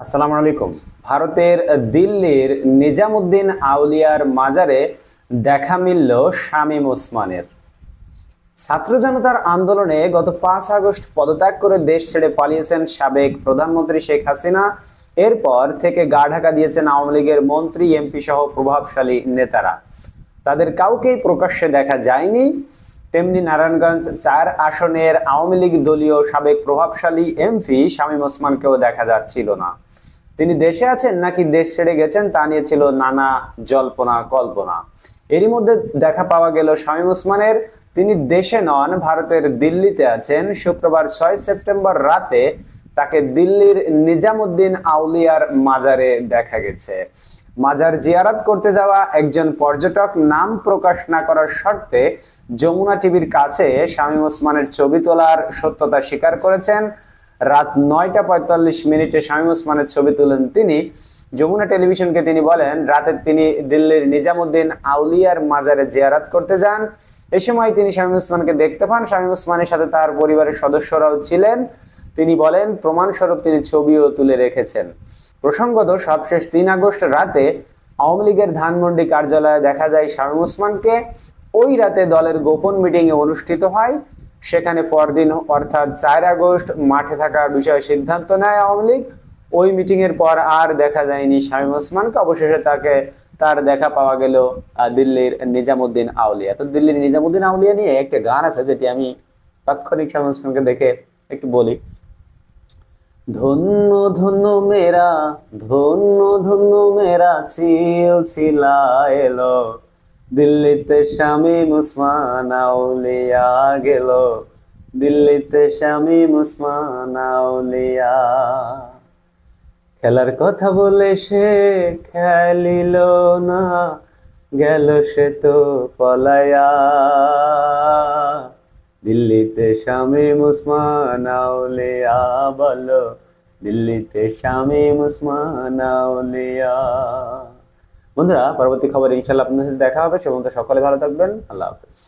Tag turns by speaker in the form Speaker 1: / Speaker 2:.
Speaker 1: আসসালামু আলাইকুম। ভারতের দিল্লির নিজামুদ্দিন আউলিয়ার মাজারে দেখা মিলল শামীম ওসমানের। ছাত্র জনতার আন্দোলনে গত 5 আগস্ট পদত্যাগ করে দেশ ছেড়ে পালিয়েছেন সাবেক প্রধানমন্ত্রী শেখ হাসিনা। এরপর থেকে গা ঢাকা দিয়েছেন আওয়ামী লীগের মন্ত্রী, এমপি সহ প্রভাবশালী নেতারা। তাদের কাউকেই প্রকাশ্যে দেখা যায়নি। তেমনি নারায়ণগঞ্জ 4 আসনের আওয়ামী লীগ দলীয় সাবেক প্রভাবশালী এমপি শামীম ওসমানকেও দেখা যাচ্ছিল না। তিনি দেশে আছেন নাকি দেশ ছেড়ে গেছেন তা নিয়ে ছিল নানা জল্পনা কল্পনা। এরই মধ্যে দেখা পাওয়া গেল শামীম ওসমানের। তিনি দেশে নন, ভারতের দিল্লিতে আছেন। শুক্রবার 6 সেপ্টেম্বর রাতে তাকে দিল্লির নিজামুদ্দিন আউলিয়ার মাজারে দেখা গেছে। মাজার জিয়ারত করতে যাওয়া একজন পর্যটক নাম প্রকাশ না করার শর্তে যমুনা টিভির কাছে শামীম ওসমানের ছবি তোলার সত্যতা স্বীকার করেছেন। রাত 9টা 45 শামীম ওসমানের ছবি তুলেন তিনি। যমুনা টেলিভিশনকে তিনি বলেন, রাতে তিনি দিল্লির নিজামুদ্দিন আউলিয়ার মাজারে জিয়ারত করতে যান। এ সময় তিনি শামীম ওসমানকে দেখতে পান। শামীম ওসমানের সাথে তার পরিবারের সদস্যরাও ছিলেন। তিনি বলেন, প্রমাণস্বরূপ তিনি ছবিও তুলে রেখেছেন। প্রসঙ্গত, সবশেষ 3 আগস্ট রাতে আওয়ামী লীগের ধানমন্ডি কার্যালয়ে দেখা যায় শামীম ওসমানকে। ওই রাতে দলের গোপন মিটিং অনুষ্ঠিত হয়। সেখানে পরদিন অর্থাৎ 4 আগস্ট মাঠে থাকার বিষয়ে সিদ্ধান্ত নেয় আওয়ামী লীগ। ওই মিটিং এর পর আর দেখা যায়নি শামীম ওসমানকে। অবশেষে তার দেখা পাওয়া গেল দিল্লির নিজামুদ্দিন আউলিয়া। তো দিল্লির নিজামুদ্দিন আউলিয়া নিয়ে একটা গান আছে, যেটি আমি তাৎক্ষণিক শামীম ওসমানকে দেখে একটু বলি। ধন্য ধন্য মেরা, ধন্য ধন্য মেরা সিলসিলা এলো, দিল্লিতে শামীম ওসমান আউলিয়া গেল, দিল্লিতে শামীম ওসমান আউলিয়া। খেলার কথা বলে সে খেলিল না, গেল সে তো পলায়া, দিল্লিতে শামীম ওসমান আউলিয়া বলো, দিল্লিতে শামীম ওসমান আউলিয়া। বন্ধুরা, পরবর্তী খবর ইনশাআল্লাহ আপনাদের সাথে দেখা হবে। সে পর্যন্ত সকলে ভালো থাকবেন। আল্লাহ হাফেজ।